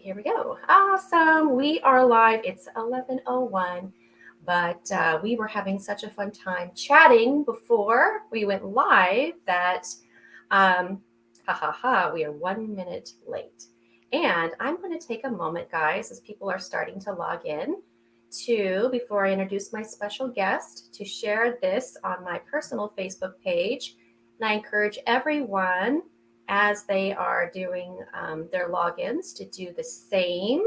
here we go. Awesome. We are live. It's 11:01, but we were having such a fun time chatting before we went live that, we are 1 minute late. And I'm going to take a moment, guys, as people are starting to log in, before I introduce my special guest, to share this on my personal Facebook page. And I encourage everyone, as they are doing their logins, to do the same.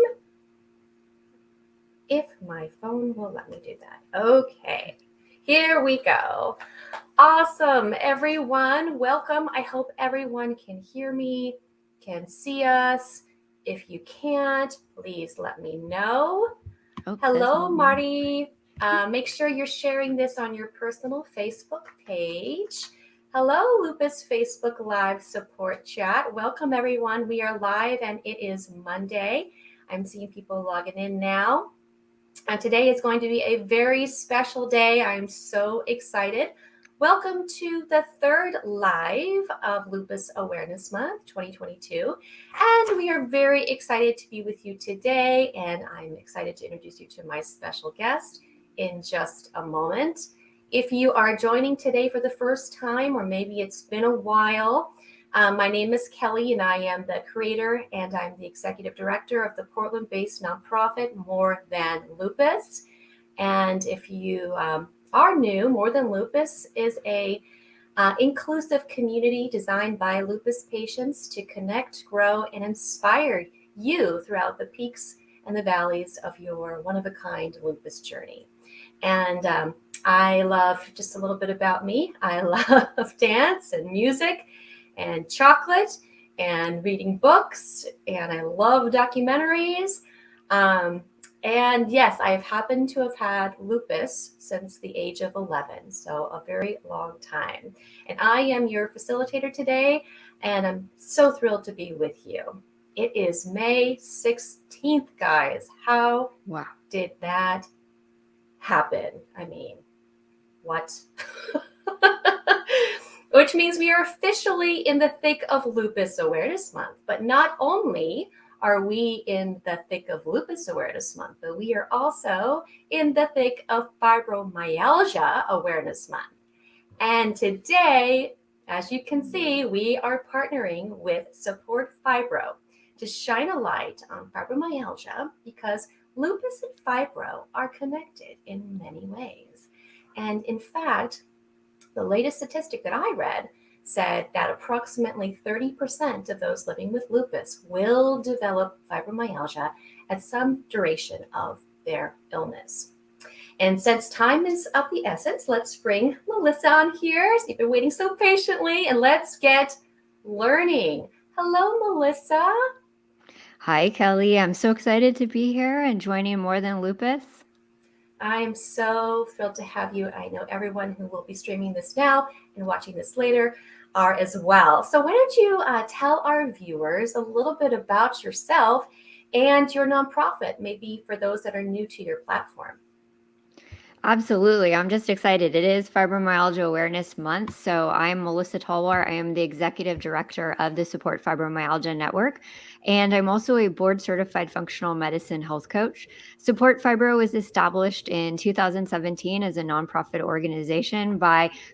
If my phone will let me do that. Okay, here we go. Awesome, everyone. Welcome. I hope everyone can hear me, can see us. If you can't, please let me know. Hello, Marty. Make sure you're sharing this on your personal Facebook page. Hello, Lupus Facebook Live support chat. Welcome, everyone. We are live and it is Monday. I'm seeing people logging in now. Today is going to be a very special day. I'm so excited. Welcome to the third live of Lupus Awareness Month 2022. And we are very excited to be with you today. And I'm excited to introduce you to my special guest in just a moment. If you are joining today for the first time, or maybe it's been a while, my name is Kelly and I am the creator and I'm the executive director of the Portland-based nonprofit More Than Lupus. And if you are new, More Than Lupus is a inclusive community designed by lupus patients to connect, grow, and inspire you throughout the peaks and the valleys of your one-of-a-kind lupus journey. And I love, just a little bit about me, I love dance and music and chocolate and reading books, and I love documentaries. And yes, I've happened to have had lupus since the age of 11, so a very long time. And I am your facilitator today, and I'm so thrilled to be with you. It is May 16th, guys. How did that happen? I mean, what? Which means we are officially in the thick of Lupus Awareness Month. But not only are we in the thick of Lupus Awareness Month, but we are also in the thick of Fibromyalgia Awareness Month. And today, as you can see, we are partnering with Support Fibro to shine a light on fibromyalgia, because lupus and fibro are connected in many ways. And in fact, the latest statistic that I read said that approximately 30% of those living with lupus will develop fibromyalgia at some duration of their illness. And since time is of the essence, let's bring Melissa on here. You've been waiting so patiently, and let's get learning. Hello, Melissa. Hi, Kelly. I'm so excited to be here and joining More Than Lupus. I am so thrilled to have you. I know everyone who will be streaming this now and watching this later are as well. So why don't you tell our viewers a little bit about yourself and your nonprofit, maybe for those that are new to your platform. Absolutely. I'm just excited. It is Fibromyalgia Awareness Month. So I'm Melissa Talwar. I am the executive director of the Support Fibromyalgia Network. And I'm also a board certified functional medicine health coach. Support Fibro was established in 2017 as a nonprofit organization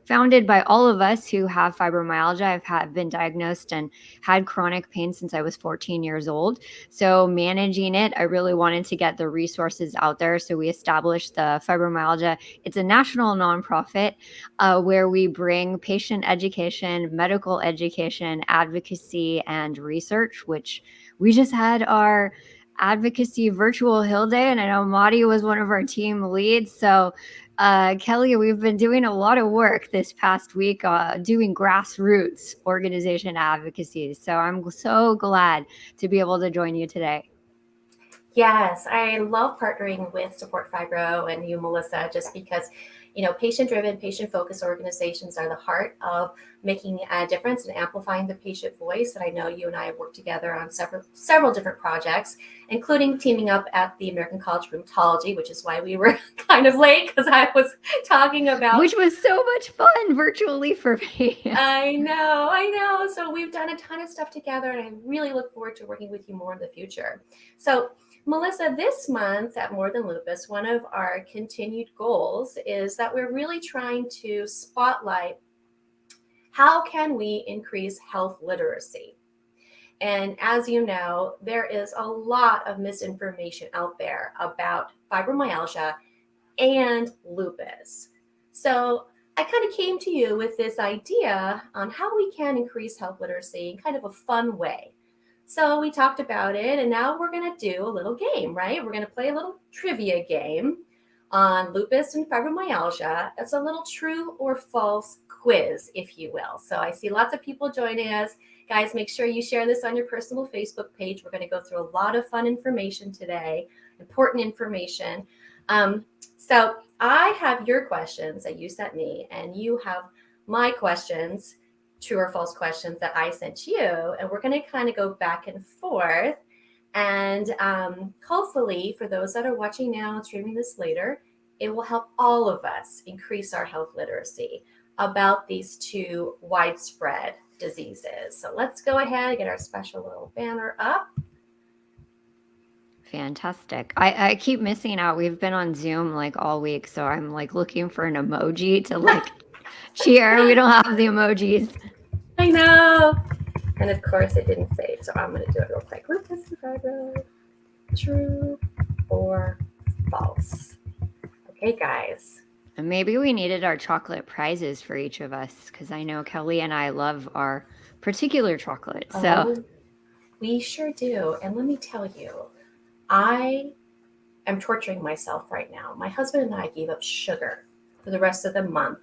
founded by all of us who have fibromyalgia. I've been diagnosed and had chronic pain since I was 14 years old. So managing it, I really wanted to get the resources out there. So we established the Fibromyalgia. It's a national nonprofit where we bring patient education, medical education, advocacy, and research, which we just had our advocacy virtual Hill Day, and I know Madi was one of our team leads. So Kelly, we've been doing a lot of work this past week doing grassroots organization advocacy. So I'm so glad to be able to join you today. Yes, I love partnering with Support Fibro and you, Melissa, just because, patient-driven, patient-focused organizations are the heart of making a difference and amplifying the patient voice. And I know you and I have worked together on several different projects, including teaming up at the American College of Rheumatology, which is why we were kind of late, because I was talking about... Which was so much fun virtually for me. I know. So we've done a ton of stuff together, and I really look forward to working with you more in the future. So Melissa, this month at More Than Lupus, one of our continued goals is that we're really trying to spotlight how can we increase health literacy. And as you know, there is a lot of misinformation out there about fibromyalgia and lupus. So I kind of came to you with this idea on how we can increase health literacy in kind of a fun way. So we talked about it, and now we're going to do a little game, right? We're going to play a little trivia game on lupus and fibromyalgia. It's a little true or false quiz, if you will. So I see lots of people joining us. Guys, make sure you share this on your personal Facebook page. We're going to go through a lot of fun information today, important information. So I have your questions that you sent me, and you have my questions, true or false questions that I sent you. And we're going to kind of go back and forth. And hopefully, for those that are watching now and streaming this later, it will help all of us increase our health literacy about these two widespread diseases. So let's go ahead and get our special little banner up. Fantastic. I keep missing out. We've been on Zoom like all week, so I'm like looking for an emoji to like cheer. We don't have the emojis. I know. And of course it didn't save, so I'm going to do it real quick. Lupus and fibro, true or false? Okay, guys. And maybe we needed our chocolate prizes for each of us, because I know Kelly and I love our particular chocolate. So we sure do. And let me tell you, I am torturing myself right now. My husband and I gave up sugar for the rest of the month,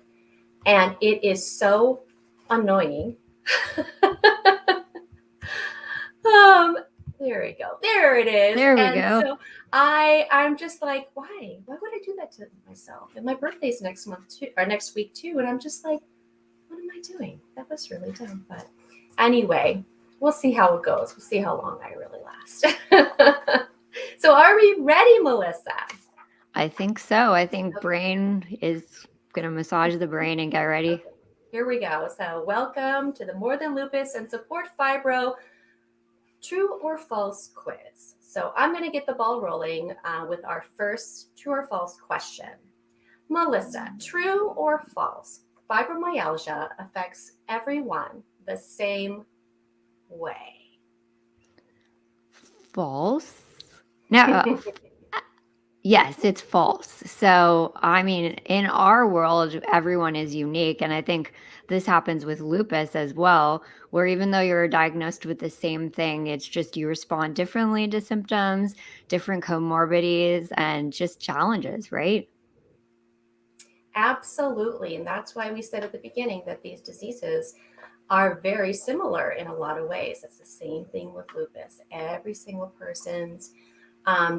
and it is so annoying. There we go. There it is. There we go. So I'm just like, why would I do that to myself? And my birthday's next month too, or next week too. And I'm just like, what am I doing? That was really dumb. But anyway, we'll see how it goes. We'll see how long I really last. So are we ready, Melissa? I think so. I think brain is going to massage the brain and get ready. Okay. Here we go. So welcome to the More Than Lupus and Support Fibro True or False quiz. So I'm going to get the ball rolling with our first true or false question. Melissa, true or false? Fibromyalgia affects everyone the same way. False? No. Yes, it's false. So, I mean, in our world, everyone is unique. And I think this happens with lupus as well, where even though you're diagnosed with the same thing, it's just you respond differently to symptoms, different comorbidities, and just challenges, right? Absolutely. And that's why we said at the beginning that these diseases are very similar in a lot of ways. It's the same thing with lupus. Every single person's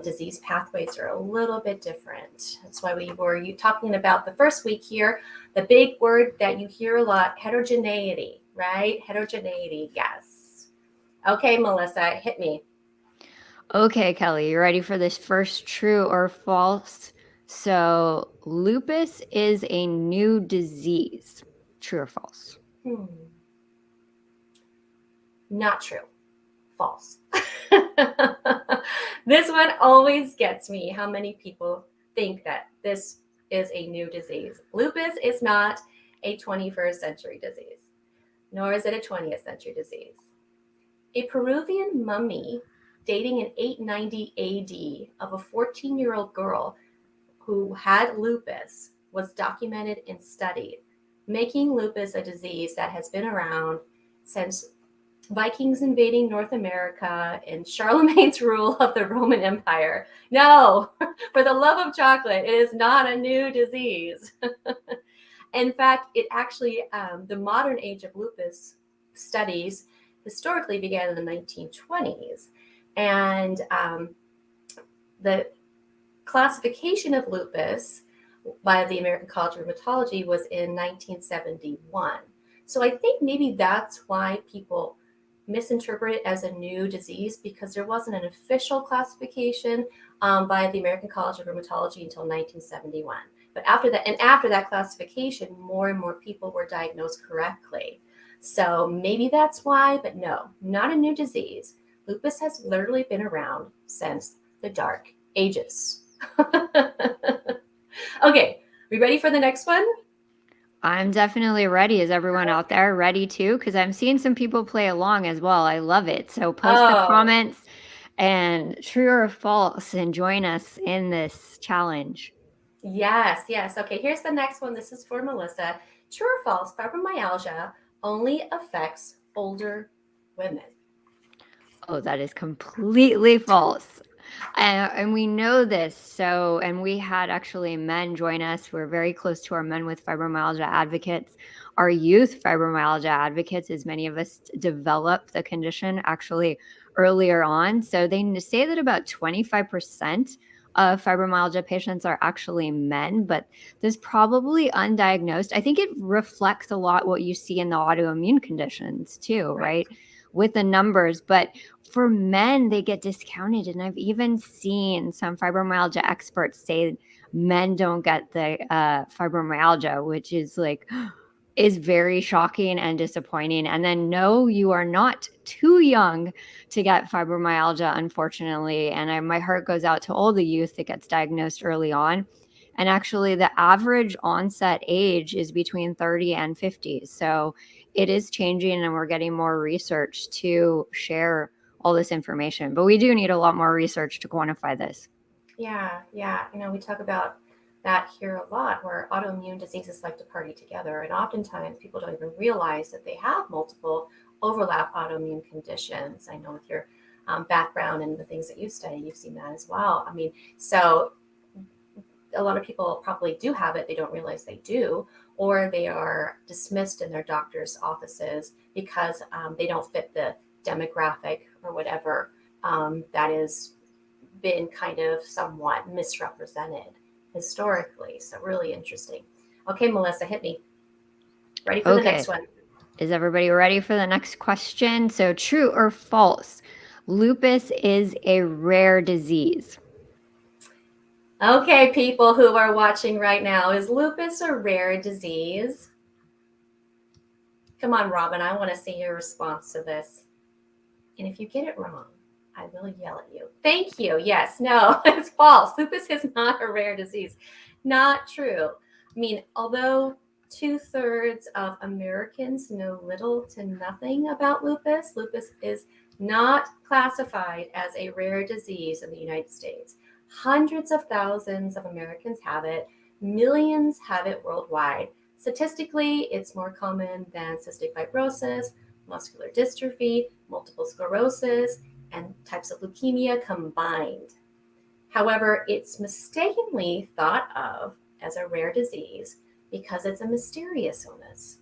disease pathways are a little bit different. That's why we were talking about the first week here, the big word that you hear a lot, heterogeneity, right? Heterogeneity, yes. Okay, Melissa, hit me. Okay, Kelly, you ready for this first true or false? So, lupus is a new disease. True or false? Not true. False. This one always gets me, how many people think that this is a new disease. Lupus is not a 21st century disease, nor is it a 20th century disease. A Peruvian mummy dating in 890 AD of a 14-year-old girl who had lupus was documented and studied, making lupus a disease that has been around since Vikings invading North America and Charlemagne's rule of the Roman Empire. No, for the love of chocolate, it is not a new disease. In fact, it actually, the modern age of lupus studies historically began in the 1920s. And the classification of lupus by the American College of Rheumatology was in 1971. So I think maybe that's why people misinterpret it as a new disease, because there wasn't an official classification by the American College of Rheumatology until 1971. But after that classification, more and more people were diagnosed correctly. So maybe that's why, but no, not a new disease. Lupus has literally been around since the Dark Ages. Okay, we ready for the next one? I'm definitely ready. Is everyone out there ready too? Because I'm seeing some people play along as well. I love it. So post the Oh, comments and true or false and join us in this challenge. yes, yes. Okay, here's the next one. This is for Melissa. True or false, fibromyalgia only affects older women. Oh, that is completely false. And we know this. So, and we had actually men join us. We're very close to our Men with Fibromyalgia advocates. Our youth fibromyalgia advocates, as many of us develop the condition actually earlier on. So they say that about 25% of fibromyalgia patients are actually men, but there's probably undiagnosed. I think it reflects a lot what you see in the autoimmune conditions too, Right. right? With the numbers. But for men, they get discounted. And I've even seen some fibromyalgia experts say men don't get the fibromyalgia, which is like, is very shocking and disappointing. And then, no, you are not too young to get fibromyalgia, unfortunately. And my heart goes out to all the youth that gets diagnosed early on. And actually, the average onset age is between 30 and 50. So it is changing, and we're getting more research to share all this information. But we do need a lot more research to quantify this. Yeah, yeah. We talk about that here a lot, where autoimmune diseases like to party together. And oftentimes people don't even realize that they have multiple overlap autoimmune conditions. I know with your background and the things that you study, you've seen that as well. So a lot of people probably do have it, they don't realize they do, or they are dismissed in their doctor's offices because they don't fit the demographic or whatever that has been kind of somewhat misrepresented historically. So, really interesting. Okay, Melissa, hit me. Ready for the next Okay. one? Is everybody ready for the next question? So, true or false? Lupus is a rare disease. Okay, people who are watching right now, is lupus a rare disease? Come on, Robin, I want to see your response to this. And if you get it wrong, I will yell at you. Thank you. Yes, no, it's false. Lupus is not a rare disease. Not true. Although 2/3 of Americans know little to nothing about lupus, lupus is not classified as a rare disease in the United States. Hundreds of thousands of Americans have it, millions have it worldwide. Statistically, it's more common than cystic fibrosis, muscular dystrophy, multiple sclerosis, and types of leukemia combined. However, it's mistakenly thought of as a rare disease because it's a mysterious illness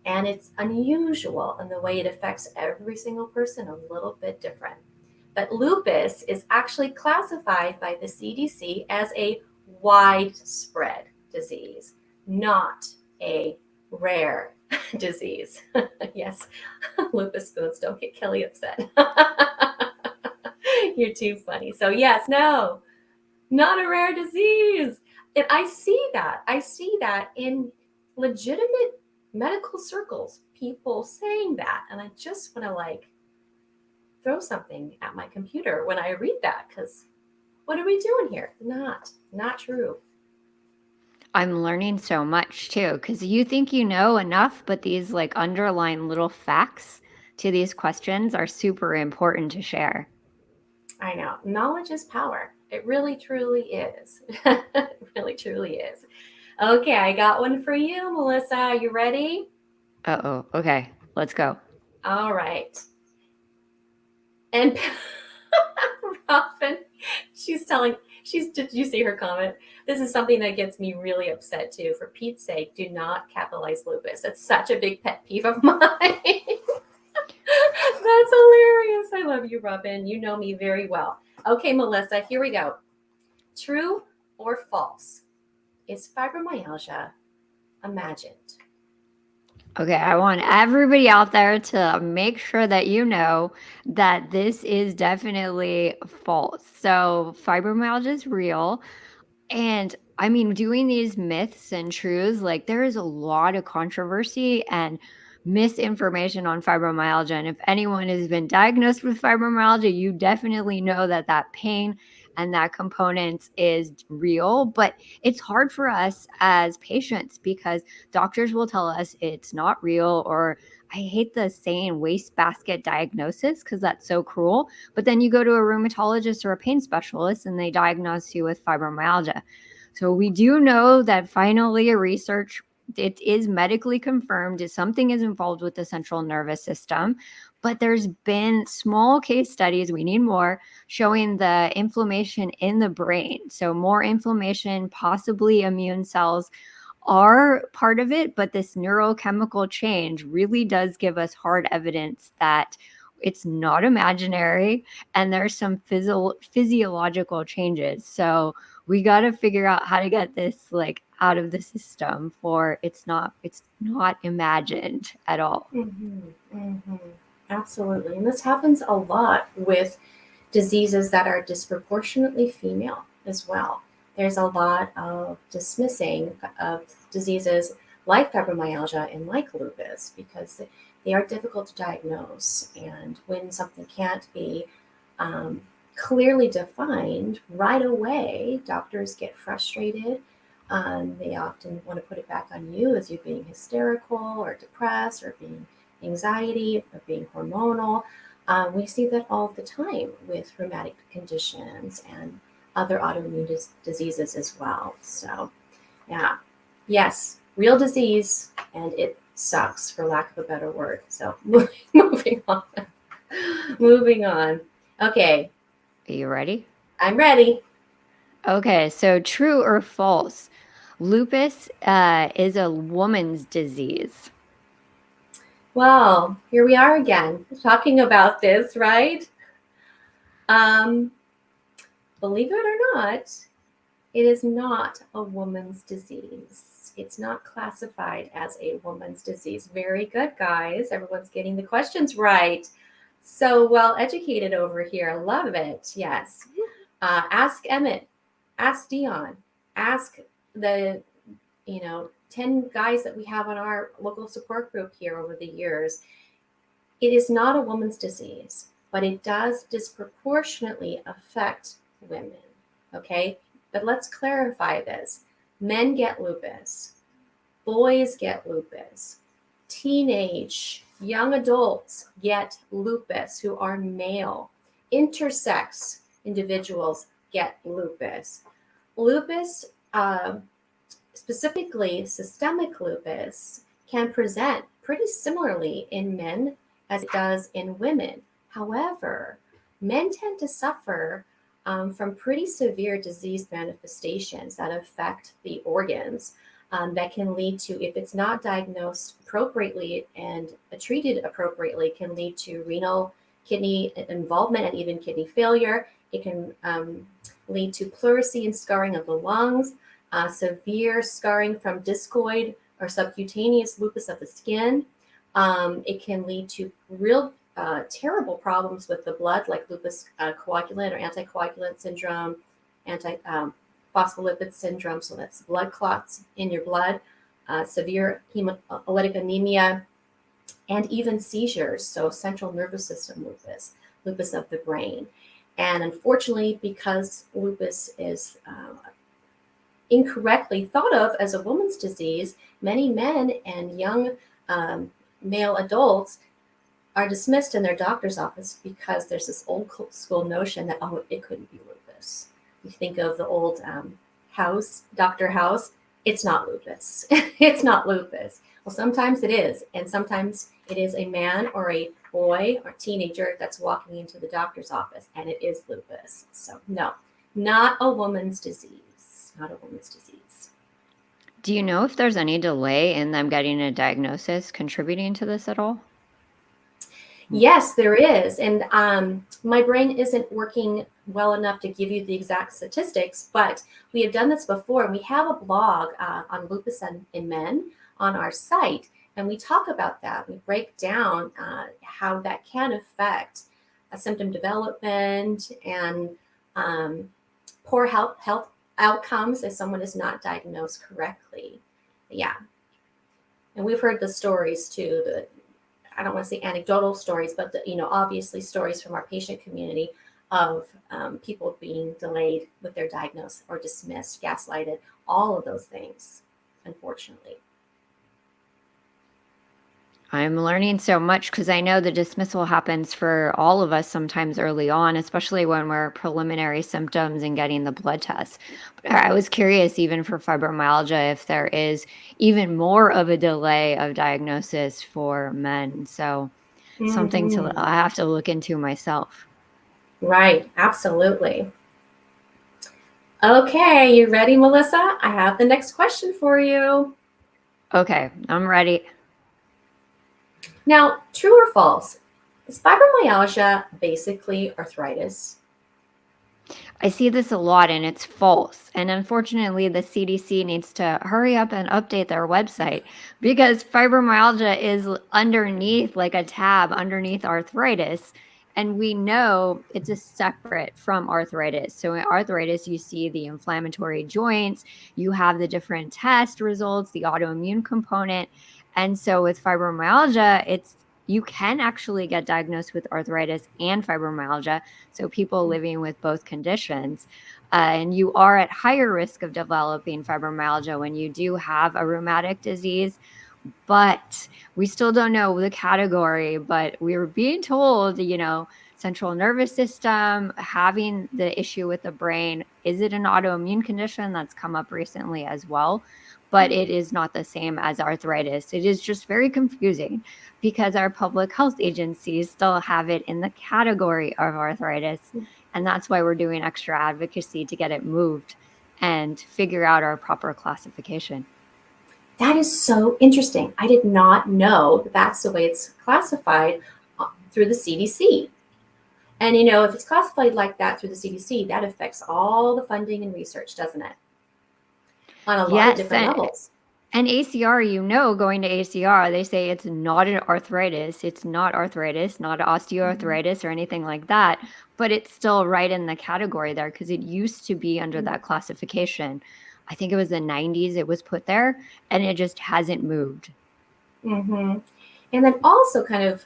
and it's unusual in the way it affects every single person a little bit different. But lupus is actually classified by the CDC as a widespread disease, not a rare disease. Yes, lupus spoons, don't get Kelly upset. You're too funny. So, yes, no, not a rare disease. And I see that. I see that in legitimate medical circles, people saying that. And I just want to throw something at my computer when I read that, because what are we doing here? Not true. I'm learning so much too, because you think you know enough, but these like underlying little facts to these questions are super important to share. I know. Knowledge is power. It really, truly is. It really, truly is. Okay, I got one for you, Melissa. Are you ready? Uh oh. Okay. Let's go. All right. And Robin, did you see her comment? This is something that gets me really upset too. For Pete's sake, do not capitalize lupus. It's such a big pet peeve of mine. That's hilarious. I love you, Robin. You know me very well. Okay, Melissa, here we go. True or false? Is fibromyalgia imagined? Okay, I want everybody out there to make sure that you know that this is definitely false. So, fibromyalgia is real. And I mean, doing these myths and truths, like there is a lot of controversy and misinformation on fibromyalgia. And if anyone has been diagnosed with fibromyalgia, you definitely know that that pain and that component is real. But it's hard for us as patients because doctors will tell us it's not real, or I hate the saying wastebasket diagnosis because that's so cruel. But then you go to a rheumatologist or a pain specialist and they diagnose you with fibromyalgia. So we do know that finally research, it is medically confirmed that something is involved with the central nervous system. But there's been small case studies, we need more, showing the inflammation in the brain. So more inflammation, possibly immune cells are part of it, but this neurochemical change really does give us hard evidence that it's not imaginary and there's some physiological changes. So we got to figure out how to get this like out of the system for it's not imagined at all. Absolutely. And this happens a lot with diseases that are disproportionately female as well. There's a lot of dismissing of diseases like fibromyalgia and like lupus because they are difficult to diagnose. And when something can't be um, clearly defined right away, doctors get frustrated. They often want to put it back on you as you being hysterical or depressed or being anxiety or being hormonal. We see that all the time with rheumatic conditions and other autoimmune diseases as well. So, yeah, yes, real disease, and it sucks for lack of a better word. So, moving on. Moving on. Okay, Are you ready? I'm ready. Okay, so true or false? Lupus is a woman's disease. Well, here we are again talking about this, right? Um, believe it or not, it is not a woman's disease. It's not classified as a woman's disease. Very good, guys. Everyone's getting the questions right. So well educated over here. Love it. Yes. Ask Emmett. Ask Dion. Ask the 10 guys that we have on our local support group here over the years. It is not a woman's disease, but it does disproportionately affect women. Okay? But let's clarify this. Men get lupus, boys get lupus, teenage, young adults get lupus who are male, intersex individuals get lupus. Lupus, specifically systemic lupus, can present pretty similarly in men as it does in women. However, men tend to suffer from pretty severe disease manifestations that affect the organs. That can lead to, if it's not diagnosed appropriately and treated appropriately, can lead to renal, kidney involvement, and even kidney failure. It can lead to pleurisy and scarring of the lungs, severe scarring from discoid or subcutaneous lupus of the skin. It can lead to real terrible problems with the blood, like lupus coagulant or anticoagulant syndrome, phospholipid syndrome, so that's blood clots in your blood, severe hemolytic anemia, and even seizures, so central nervous system lupus, lupus of the brain. And unfortunately, because lupus is incorrectly thought of as a woman's disease, many men and young male adults are dismissed in their doctor's office because there's this old school notion that, oh, it couldn't be lupus. You think of the old House, Dr. House, it's not lupus. It's not lupus. Well, sometimes it is. And sometimes it is a man or a boy or teenager that's walking into the doctor's office and it is lupus. So, no, not a woman's disease. Not a woman's disease. Do you know if there's any delay in them getting a diagnosis contributing to this at all? Yes, there is. And my brain isn't working well enough to give you the exact statistics, but we have done this before. We have a blog on lupus in men on our site, And we talk about that. We break down how that can affect symptom development and poor health outcomes if someone is not diagnosed correctly. Yeah. And we've heard the stories too, I don't want to say anecdotal stories, but obviously stories from our patient community of people being delayed with their diagnosis or dismissed, gaslighted, all of those things, unfortunately. I'm learning so much because I know the dismissal happens for all of us sometimes early on, especially when we're preliminary symptoms and getting the blood tests. But I was curious, even for fibromyalgia, if there is even more of a delay of diagnosis for men. So something to Mm-hmm. I have to look into myself. Right, absolutely. Okay, you ready, Melissa? I have the next question for you. Okay, I'm ready. Now, true or false? Is fibromyalgia basically arthritis? I see this a lot and it's false. And unfortunately, the CDC needs to hurry up and update their website because fibromyalgia is underneath, like a tab underneath arthritis. And we know it's a separate from arthritis. So in arthritis, you see the inflammatory joints, you have the different test results, the autoimmune component. And so with fibromyalgia, you can actually get diagnosed with arthritis and fibromyalgia, so people living with both conditions. And you are at higher risk of developing fibromyalgia when you do have a rheumatic disease. But we still don't know the category, but we were being told, central nervous system, having the issue with the brain. Is it an autoimmune condition? That's come up recently as well, but it is not the same as arthritis. It is just very confusing because our public health agencies still have it in the category of arthritis. And that's why we're doing extra advocacy to get it moved and figure out our proper classification. That is so interesting. I did not know that that's the way it's classified through the CDC. And if it's classified like that through the CDC, that affects all the funding and research, doesn't it? On a lot of Yes, different levels. and ACR, going to ACR, they say it's not an arthritis. It's not arthritis, not osteoarthritis or anything like that, but it's still right in the category there because it used to be under that classification. I think it was the 90s it was put there, and it just hasn't moved. Mm-hmm. And then also kind of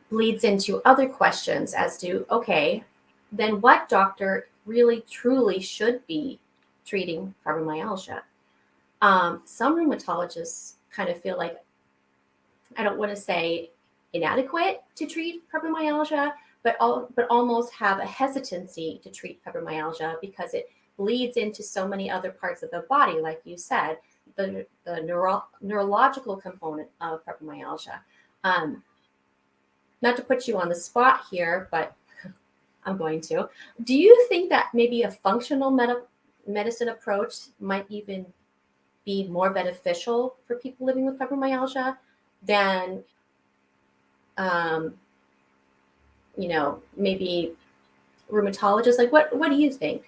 bleeds into other questions as to, okay, then what doctor really truly should be treating fibromyalgia? Some rheumatologists kind of feel like, I don't want to say inadequate to treat fibromyalgia, but almost have a hesitancy to treat fibromyalgia because it bleeds into so many other parts of the body, like you said, the neurological component of fibromyalgia. Um, Not to put you on the spot here, but I'm going to. Do you think that maybe a functional medicine approach might even be more beneficial for people living with fibromyalgia than, um, maybe rheumatologists? Like, what do you think?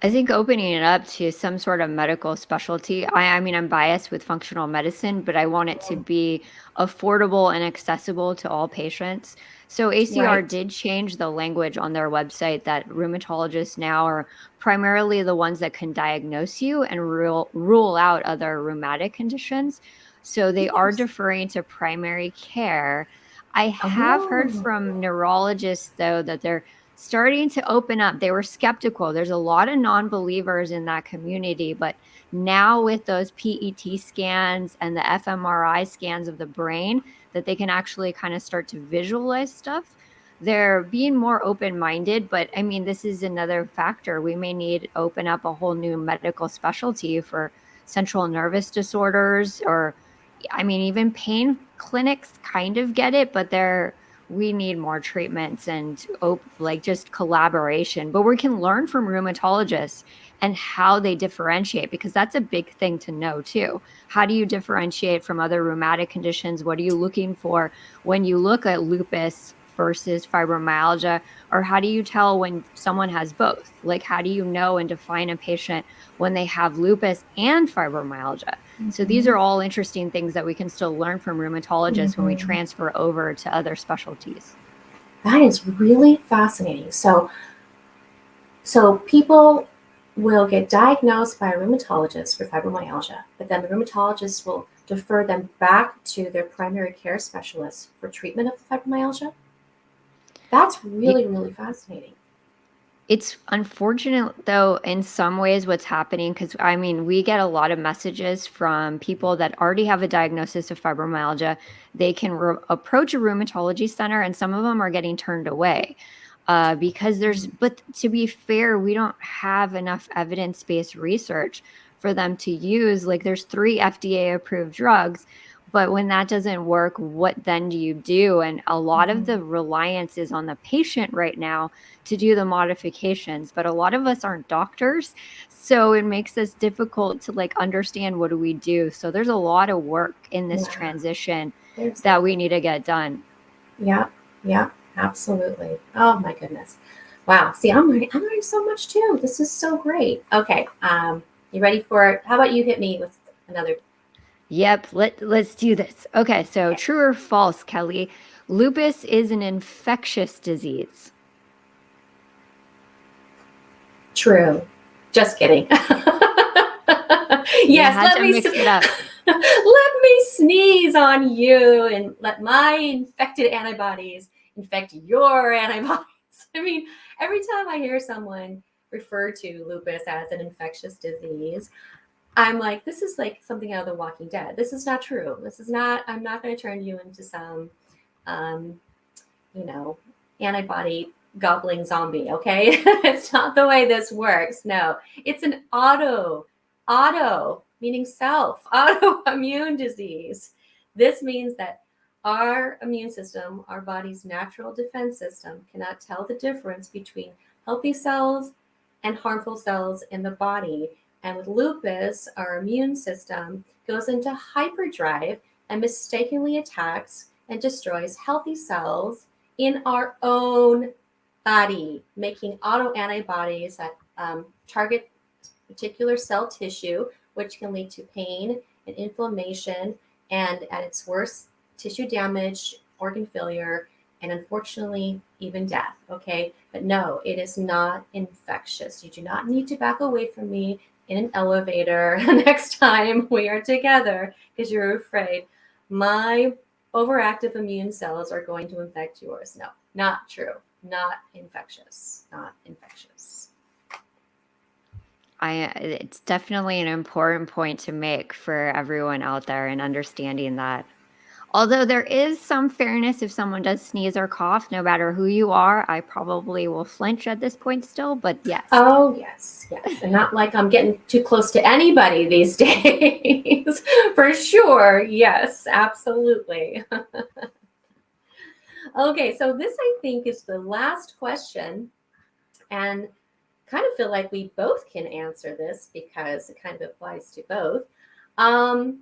I think opening it up to some sort of medical specialty. I mean, I'm biased with functional medicine, but I want it to be affordable and accessible to all patients. So ACR Right. did change the language on their website that rheumatologists now are primarily the ones that can diagnose you and rule out other rheumatic conditions. So they are Interesting. deferring to primary care. I have heard Oh. from neurologists, though, that they're starting to open up. They were skeptical. There's a lot of non-believers in that community, but now with those PET scans and the fMRI scans of the brain that they can actually kind of start to visualize stuff, they're being more open-minded. But I mean, this is another factor. We may need to open up a whole new medical specialty for central nervous disorders, or I mean, even pain clinics kind of get it, but we need more treatments and like just collaboration. But we can learn from rheumatologists and how they differentiate, because that's a big thing to know too. How do you differentiate from other rheumatic conditions? What are you looking for when you look at lupus, versus fibromyalgia? Or how do you tell when someone has both? Like, how do you know and define a patient when they have lupus and fibromyalgia? So these Mhm. are all interesting things that we can still learn from rheumatologists when we Mhm. transfer over to other specialties. That is really fascinating. So people will get diagnosed by a rheumatologist for fibromyalgia, but then the rheumatologist will defer them back to their primary care specialist for treatment of the fibromyalgia. That's really, really fascinating. It's unfortunate, though, in some ways, what's happening, because I mean, we get a lot of messages from people that already have a diagnosis of fibromyalgia. They can approach a rheumatology center, and some of them are getting turned away because but to be fair, we don't have enough evidence based research for them to use. Like, there's 3 FDA approved drugs. But when that doesn't work, what then do you do? And a lot of Mhm. the reliance is on the patient right now to do the modifications, but a lot of us aren't doctors, so it makes us difficult to like understand what do we do. So there's a lot of work in this Yeah, transition there's that we need to get done. yeah, yeah, absolutely. Oh my goodness. Wow. See, I'm learning so much too. This is so great. Okay. You ready for it? How about you hit me with another? Yep, let's do this. Okay, so Okay. true or false, Kelly? Lupus is an infectious disease. True. Just kidding. You Yes, had to mix it up. let me sneeze on you and let my infected antibodies infect your antibodies. I mean, every time I hear someone refer to lupus as an infectious disease, I'm like, this is like something out of The Walking Dead. This is not true. This is not, I'm not going to turn you into some, um, you know, antibody gobbling zombie, okay? It's not the way this works. No, it's an auto, meaning self, autoimmune disease. This means that our immune system, our body's natural defense system, cannot tell the difference between healthy cells and harmful cells in the body. And with lupus, our immune system goes into hyperdrive and mistakenly attacks and destroys healthy cells in our own body, making autoantibodies that target particular cell tissue, which can lead to pain and inflammation, and at its worst, tissue damage, organ failure, and unfortunately, even death. Okay, but no, it is not infectious. You do not need to back away from me in an elevator next time we are together because you're afraid my overactive immune cells are going to infect yours. No, not true. Not infectious. Not infectious. It's definitely an important point to make for everyone out there in understanding that. Although there is some fairness if someone does sneeze or cough, no matter who you are, I probably will flinch at this point still, but yes. Oh, yes, yes. And not like I'm getting too close to anybody these days. For sure. Yes, absolutely. Okay, so this I think is the last question. And kind of feel like we both can answer this because it kind of applies to both. Um,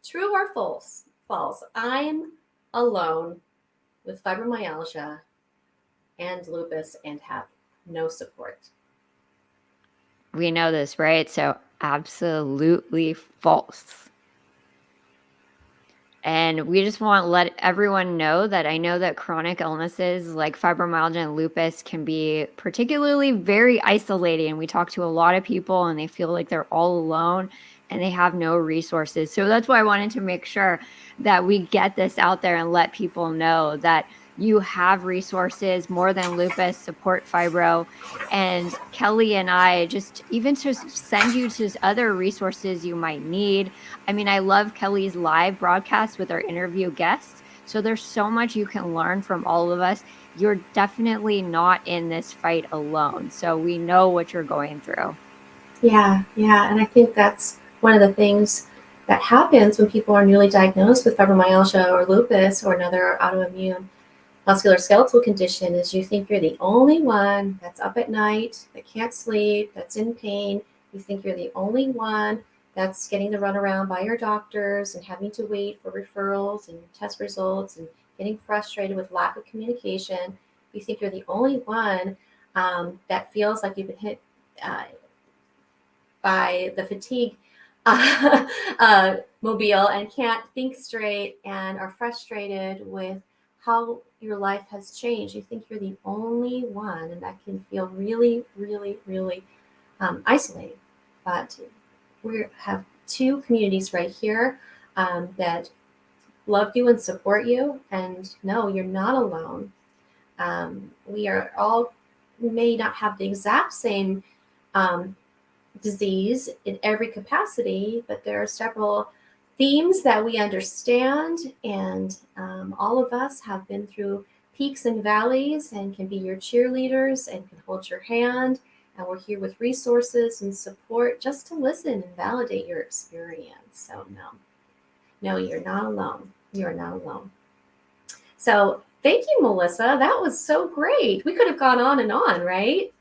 True or false? False. I'm alone with fibromyalgia and lupus and have no support. We know this, right? So, absolutely false. And we just want to let everyone know that I know that chronic illnesses like fibromyalgia and lupus can be particularly very isolating. We talk to a lot of people and they feel like they're all alone and they have no resources. So that's why I wanted to make sure that we get this out there and let people know that you have resources more than lupus, support fibro. And Kelly and I just even to send you to other resources you might need. I mean, I love Kelly's live broadcasts with our interview guests. So there's so much you can learn from all of us. You're definitely not in this fight alone. So we know what you're going through. Yeah, yeah. And I think that's one of the things that happens when people are newly diagnosed with fibromyalgia or lupus or another autoimmune musculoskeletal condition is you think you're the only one that's up at night, that can't sleep, that's in pain. You think you're the only one that's getting to run around by your doctors and having to wait for referrals and test results and getting frustrated with lack of communication, you think you're the only one that feels like you've been hit by the fatigue mobile and can't think straight and are frustrated with how your life has changed. You think you're the only one, and that can feel really, really, really isolating. But we have two communities right here that love you and support you. And no, you're not alone. We are all, we may not have the exact same disease in every capacity, but there are several themes that we understand, and all of us have been through peaks and valleys and can be your cheerleaders and can hold your hand. And we're here with resources and support just to listen and validate your experience. So, no, you're not alone. You're not alone. So, thank you, Melissa. That was so great. We could have gone on and on, right?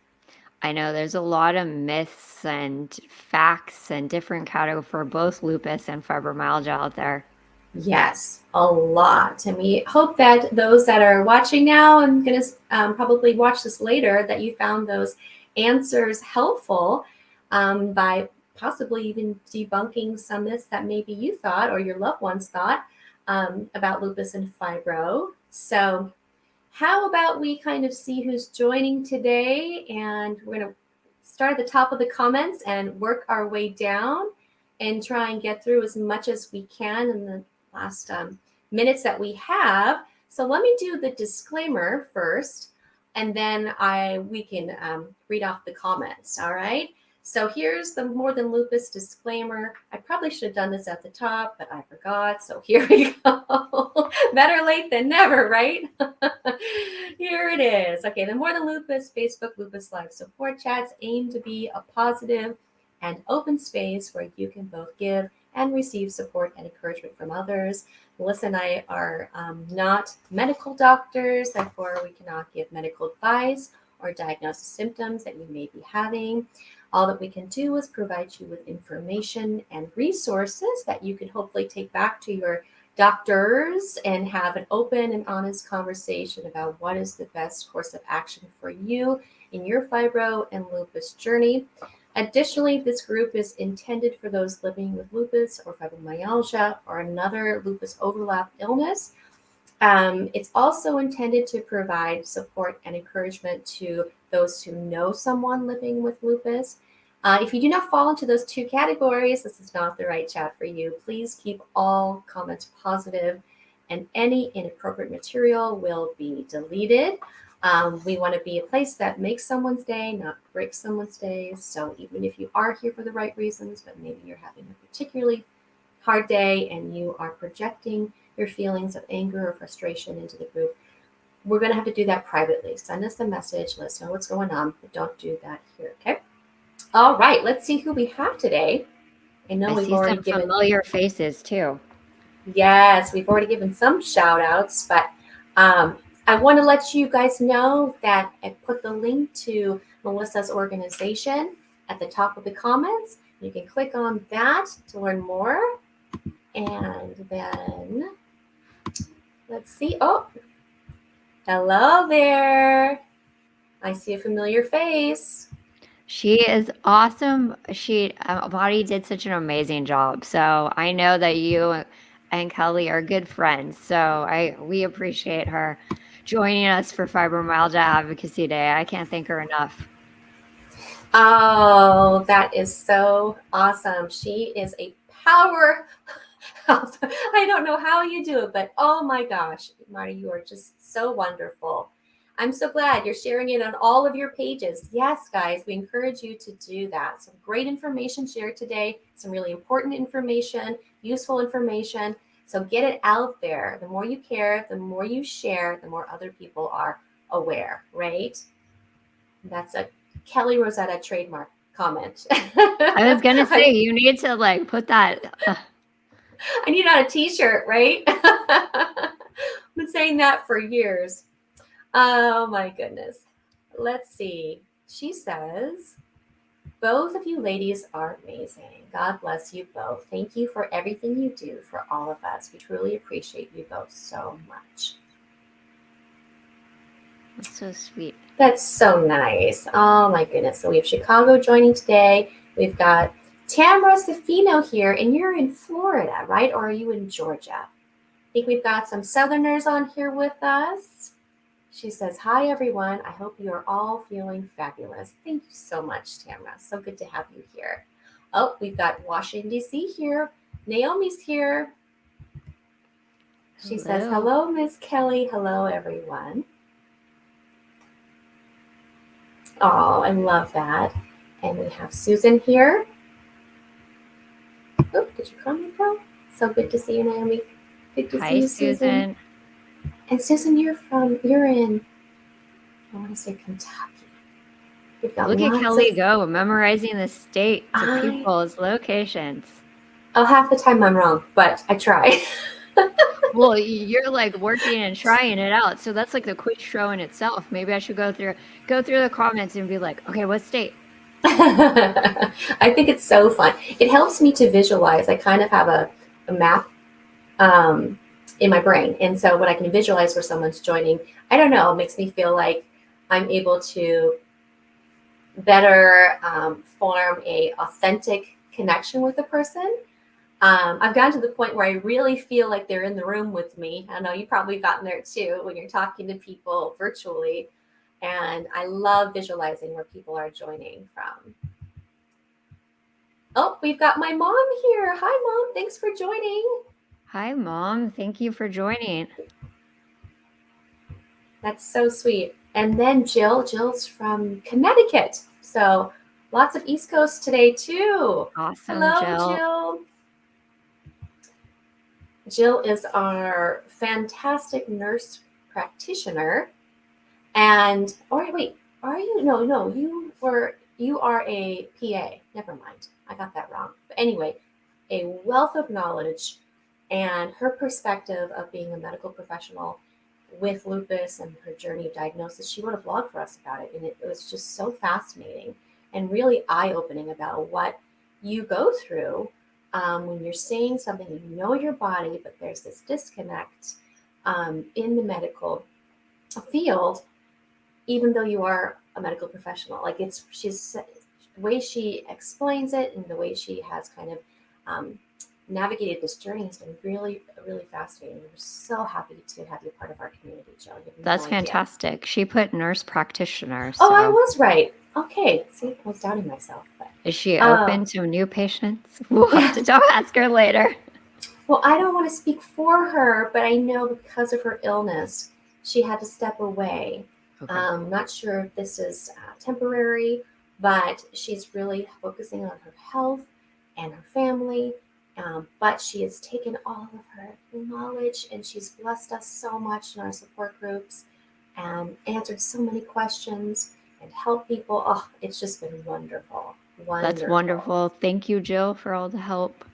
I know there's a lot of myths and facts and different categories for both lupus and fibromyalgia out there. Yes, a lot. And we hope that those that are watching now and going to probably watch this later, that you found those answers helpful by possibly even debunking some myths that maybe you thought or your loved ones thought about lupus and fibro. So, how about we kind of see who's joining today? And we're going to start at the top of the comments and work our way down and try and get through as much as we can in the last minutes that we have. So let me do the disclaimer first, and then we can read off the comments. All right. So here's the More Than Lupus disclaimer. I probably should have done this at the top, but I forgot. So here we go. Better late than never, right? Here it is. Okay, the More Than Lupus Facebook Lupus Live support chats aim to be a positive and open space where you can both give and receive support and encouragement from others. Melissa and I are not medical doctors, therefore we cannot give medical advice or diagnose symptoms that you may be having. All that we can do is provide you with information and resources that you can hopefully take back to your doctors and have an open and honest conversation about what is the best course of action for you in your fibro and lupus journey. Additionally, this group is intended for those living with lupus or fibromyalgia or another lupus overlap illness. It's also intended to provide support and encouragement to those who know someone living with lupus. If you do not fall into those two categories, this is not the right chat for you. Please keep all comments positive, and any inappropriate material will be deleted. We want to be a place that makes someone's day, not breaks someone's day. So even if you are here for the right reasons, but maybe you're having a particularly hard day and you are projecting your feelings of anger or frustration into the group, we're going to have to do that privately. Send us a message. Let us know what's going on, but don't do that here, okay? All right, let's see who we have today. I know we've see already some given familiar faces too. Yes, we've already given some shout outs, but I want to let you guys know that I put the link to Melissa's organization at the top of the comments. You can click on that to learn more. And then let's see. Oh, hello there. I see a familiar face. She is awesome. Bonnie did such an amazing job. So I know that you and Kelly are good friends. So we appreciate her joining us for Fibromyalgia Advocacy Day. I can't thank her enough. Oh, that is so awesome. She is a power. I don't know how you do it, but oh my gosh, Marty, you are just so wonderful. I'm so glad you're sharing it on all of your pages. Yes, guys, we encourage you to do that. Some great information shared today, some really important information, useful information. So get it out there. The more you care, the more you share, the more other people are aware, right? That's a Kelly Rosetta trademark comment. I was going to say, you need to put that. I need on a t-shirt, right? I've been saying that for years. Oh my goodness. Let's see. She says, both of you ladies are amazing. God bless you both. Thank you for everything you do for all of us. We truly appreciate you both so much. That's so sweet. That's so nice. Oh my goodness. So we have Chicago joining today. We've got Tamara Safino here, and you're in Florida, right? Or are you in Georgia? I think we've got some Southerners on here with us. She says, "Hi, everyone. I hope you are all feeling fabulous." Thank you so much, Tamara. So good to have you here. Oh, we've got Washington, D.C. here. Naomi's here. She says, Hello. "Hello, Miss Kelly. Hello, everyone." Oh, I love that. And we have Susan here. Oh, did you comment though? So good to see you, Naomi. Good to see Hi, you, Susan. Susan. And Susan, you're in, I want to say Kentucky. We've got Look at lots Kelly of, go, memorizing the states of I, people's locations. oh, half the time I'm wrong, but I try. Well, you're like working and trying it out. So that's like the quiz show in itself. Maybe I should go through the comments and be like, okay, what state? I think it's so fun. It helps me to visualize. I kind of have a map um, in my brain. And so when I can visualize where someone's joining, I don't know, it makes me feel like I'm able to better form a authentic connection with a person. I've gotten to the point where I really feel like they're in the room with me. I know you've probably gotten there too when you're talking to people virtually. And I love visualizing where people are joining from. Oh, we've got my mom here. Hi, Mom. Thanks for joining. Hi, Mom. Thank you for joining. That's so sweet. And then Jill's from Connecticut. So lots of East Coast today, too. Awesome, Hello, Jill. Jill. Jill is our fantastic nurse practitioner. And, or wait, are you? No, you are a PA. Never mind. I got that wrong. But anyway, a wealth of knowledge and her perspective of being a medical professional with lupus and her journey of diagnosis. She wrote a blog for us about it, and it was just so fascinating and really eye-opening about what you go through when you're seeing something, you know your body, but there's this disconnect in the medical field, even though you are a medical professional. Like she's the way she explains it and the way she has kind of navigated this journey has been really, really fascinating. We're so happy to have you part of our community, Jill. You have That's no idea. fantastic. She put nurse practitioner. Oh, I So was right. Okay. See, I was doubting myself. But is she open to new patients? We'll have to ask her later. well, I don't want to speak for her, but I know because of her illness, she had to step away. Okay. Not sure if this is temporary, but she's really focusing on her health and her family. But she has taken all of her knowledge and she's blessed us so much in our support groups and answered so many questions and helped people. Oh, it's just been wonderful. That's wonderful. Thank you, Jill, for all the help.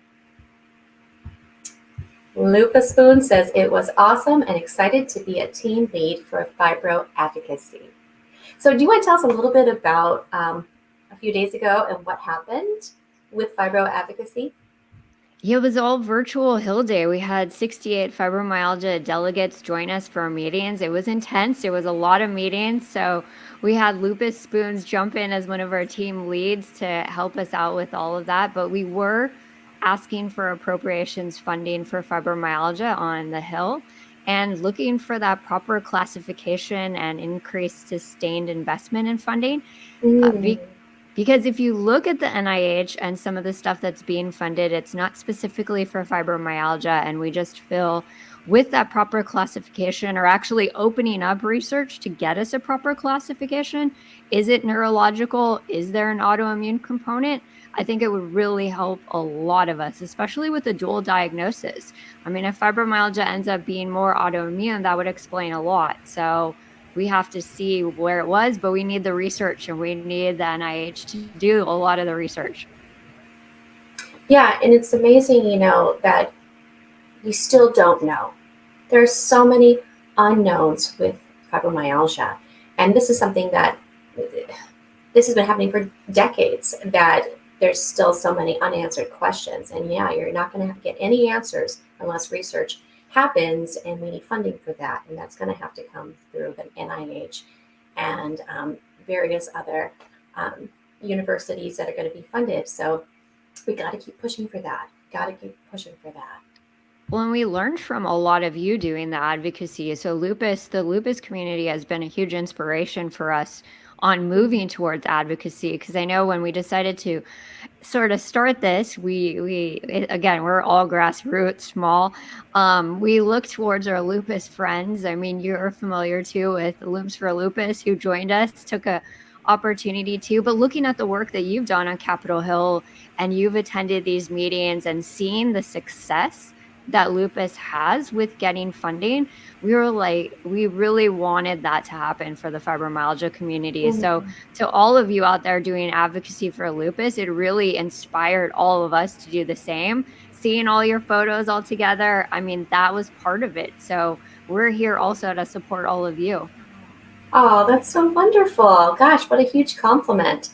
Lupus Spoon says it was awesome and excited to be a team lead for fibro advocacy. So, do you want to tell us a little bit about a few days ago and what happened with fibro advocacy? Yeah, it was all virtual Hill Day. We had 68 fibromyalgia delegates join us for our meetings. It was intense. It was a lot of meetings. So we had Lupus Spoons jump in as one of our team leads to help us out with all of that. But we were asking for appropriations funding for fibromyalgia on the Hill and looking for that proper classification and increased sustained investment in funding. Mm. Because if you look at the NIH and some of the stuff that's being funded, it's not specifically for fibromyalgia. And we just feel with that proper classification or actually opening up research to get us a proper classification, is it neurological? Is there an autoimmune component? I think it would really help a lot of us, especially with the dual diagnosis. I mean, if fibromyalgia ends up being more autoimmune, that would explain a lot. So we have to see where it was, but we need the research and we need the NIH to do a lot of the research. Yeah, and it's amazing, that you still don't know. There's so many unknowns with fibromyalgia, and this is something that this has been happening for decades. That there's still so many unanswered questions, and yeah, you're not going to get any answers unless research happens, and we need funding for that, and that's going to have to come through the NIH and various other universities that are going to be funded. So we got to keep pushing for that. Got to keep pushing for that. Well, and we learned from a lot of you doing the advocacy. So the lupus community has been a huge inspiration for us on moving towards advocacy, because I know when we decided to sort of start this, again, we're all grassroots, small. We look towards our lupus friends. I mean, you're familiar too with Loops for Lupus, who joined us, took a opportunity too. But looking at the work that you've done on Capitol Hill, and you've attended these meetings and seeing the success that lupus has with getting funding, we were like, we really wanted that to happen for the fibromyalgia community. So Mhm. to all of you out there doing advocacy for lupus, it really inspired all of us to do the same. Seeing all your photos all together, I mean, that was part of it. So we're here also to support all of you. Oh, that's so wonderful. Gosh, what a huge compliment.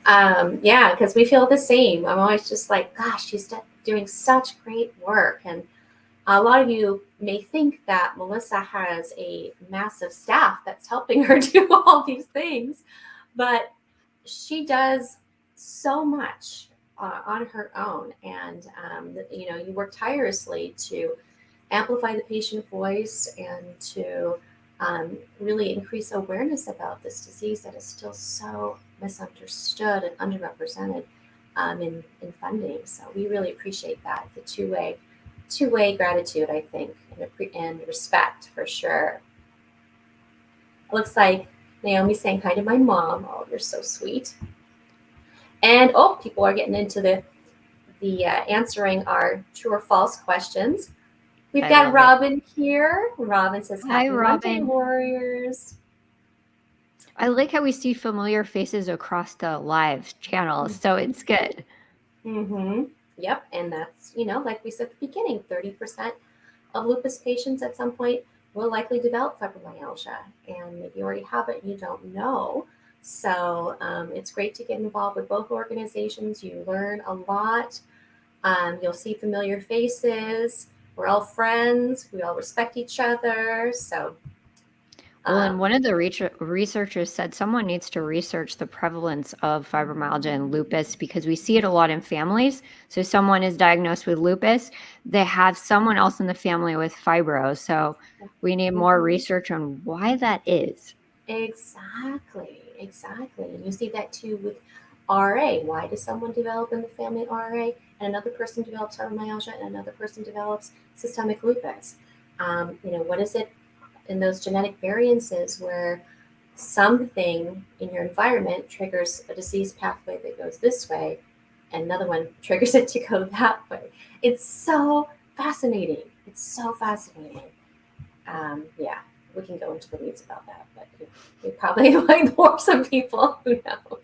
Yeah, because we feel the same. I'm always just like, gosh, she's doing such great work. And a lot of you may think that Melissa has a massive staff that's helping her do all these things, but she does so much on her own. And, you work tirelessly to amplify the patient voice and to really increase awareness about this disease that is still so misunderstood and underrepresented in funding. So we really appreciate that. It's a two-way gratitude, I think, and respect for sure. It looks like Naomi's saying hi to my mom. Oh, you're so sweet. And people are getting into the answering our true or false questions. We've I got love it. Robin here. Robin says, Hi, "Happy Monday, Robin. Warriors." I like how we see familiar faces across the live channels. So it's good. Mm-hmm. Yep, and that's like we said at the beginning, 30% of lupus patients at some point will likely develop fibromyalgia, and maybe you already have it and you don't know. So it's great to get involved with both organizations. You learn a lot. You'll see familiar faces. We're all friends. We all respect each other. So, Well, and um, one of the researchers said someone needs to research the prevalence of fibromyalgia and lupus, because we see it a lot in families. So someone is diagnosed with lupus, they have someone else in the family with fibro. So we need more mhm. research on why that is. Exactly, exactly. And you see that too with RA. Why does someone develop in the family RA and another person develops fibromyalgia and another person develops systemic lupus? What is it in those genetic variances where something in your environment triggers a disease pathway that goes this way and another one triggers it to go that way? It's so fascinating. It's so fascinating. Yeah, we can go into the weeds about that, but we probably might bore some people. Who knows?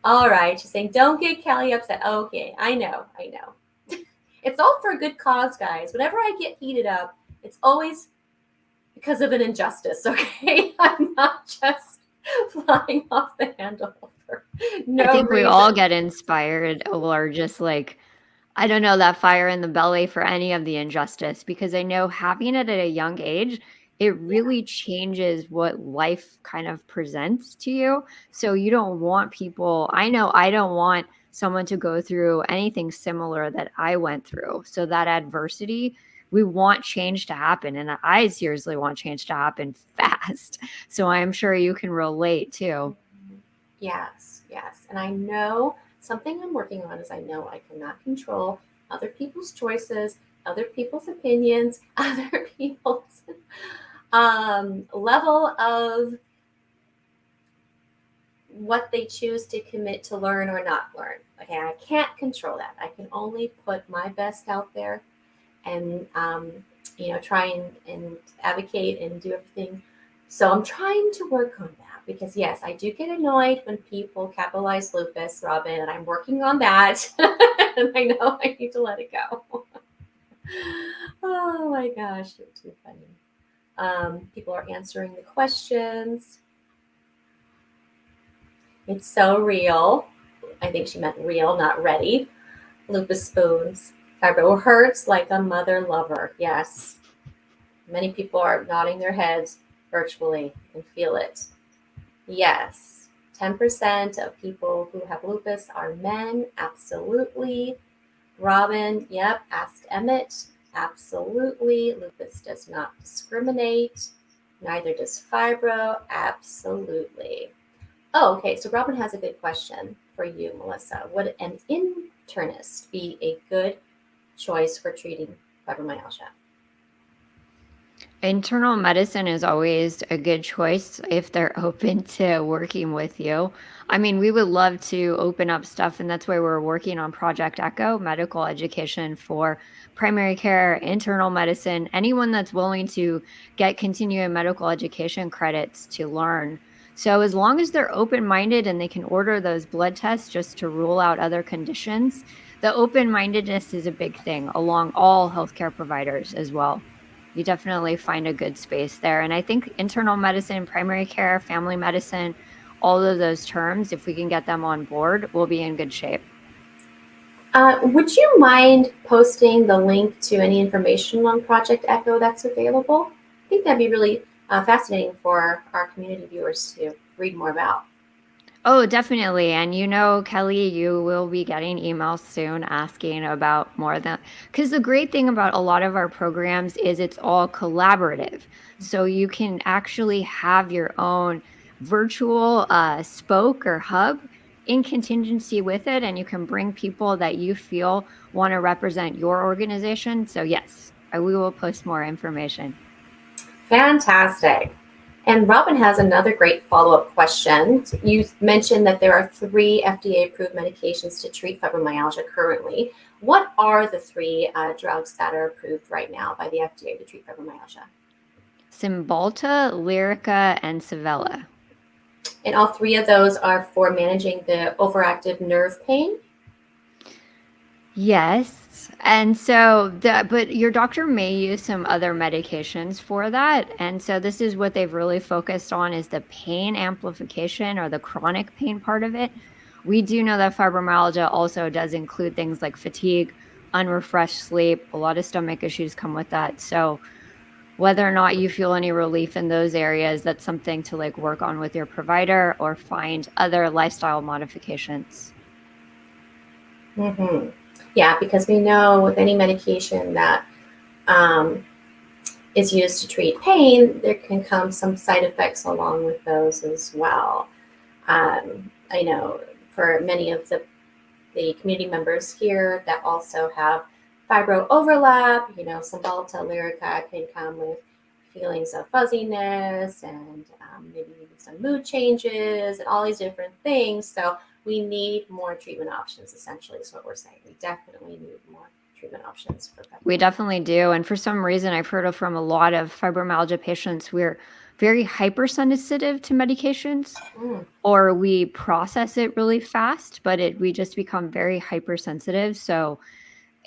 All right, she's saying, don't get Kelly upset. Okay, I know, I know. It's all for a good cause, guys. Whenever I get heated up, it's always because of an injustice, okay? I'm not just flying off the handle for I no think we all reason. get inspired, or just like, I don't know, that fire in the belly for any of the injustice, because I know having it at a young age, it Yeah. really changes what life kind of presents to you. So you don't want people, I know I don't want someone to go through anything similar that I went through. So that adversity, we want change to happen. And I seriously want change to happen fast. So I'm sure you can relate too. Yes, yes. And I know something I'm working on is I know I cannot control other people's choices, other people's opinions, other people's level of what they choose to commit to learn or not learn. Okay, I can't control that. I can only put my best out there and try and advocate and do everything. So I'm trying to work on that because yes, I do get annoyed when people capitalize lupus, Robin, and I'm working on that. And I know I need to let it go. Oh my gosh, you're too funny. People are answering the questions. It's so real. I think she meant real, not ready. Lupus spoons. Fibro hurts like a mother lover. Yes. Many people are nodding their heads virtually and feel it. Yes. 10% of people who have lupus are men. Absolutely. Robin, yep. Asked Emmett. Absolutely. Lupus does not discriminate. Neither does fibro. Absolutely. Oh, okay. So Robin has a good question for you, Melissa. Would an internist be a good choice for treating fibromyalgia? Internal medicine is always a good choice if they're open to working with you. I mean, we would love to open up stuff, and that's why we're working on Project Echo, medical education for primary care, internal medicine, anyone that's willing to get continuing medical education credits to learn. So, as long as they're open minded and they can order those blood tests just to rule out other conditions, the open mindedness is a big thing along all healthcare providers as well. You definitely find a good space there. And I think internal medicine, primary care, family medicine, all of those terms, if we can get them on board, we'll be in good shape. Would you mind posting the link to any information on Project Echo that's available? I think that'd be really fascinating for our community viewers to read more about. Oh, definitely. And Kelly, you will be getting emails soon asking about more than because the great thing about a lot of our programs is it's all collaborative. So you can actually have your own virtual spoke or hub in contingency with it, and you can bring people that you feel want to represent your organization. So, yes, we will post more information. Fantastic. And Robin has another great follow-up question. You mentioned that there are 3 FDA-approved medications to treat fibromyalgia currently. What are the 3 drugs that are approved right now by the FDA to treat fibromyalgia? Cymbalta, Lyrica, and Savella. And all 3 of those are for managing the overactive nerve pain. Yes. And so but your doctor may use some other medications for that. And so this is what they've really focused on is the pain amplification or the chronic pain part of it. We do know that fibromyalgia also does include things like fatigue, unrefreshed sleep, a lot of stomach issues come with that. So whether or not you feel any relief in those areas, that's something to like work on with your provider or find other lifestyle modifications. Mm-hmm. Yeah, because we know with any medication that um, is used to treat pain, there can come some side effects along with those as well. I know for many of the community members here that also have fibro overlap, Cymbalta lyrica can come with feelings of fuzziness and maybe even some mood changes and all these different things. So we need more treatment options, essentially, is what we're saying. We definitely need more treatment options for We fibromyalgia. definitely do. And for some reason, I've heard of from a lot of fibromyalgia patients, we're very hypersensitive to medications Mm, or we process it really fast, but we just become very hypersensitive. So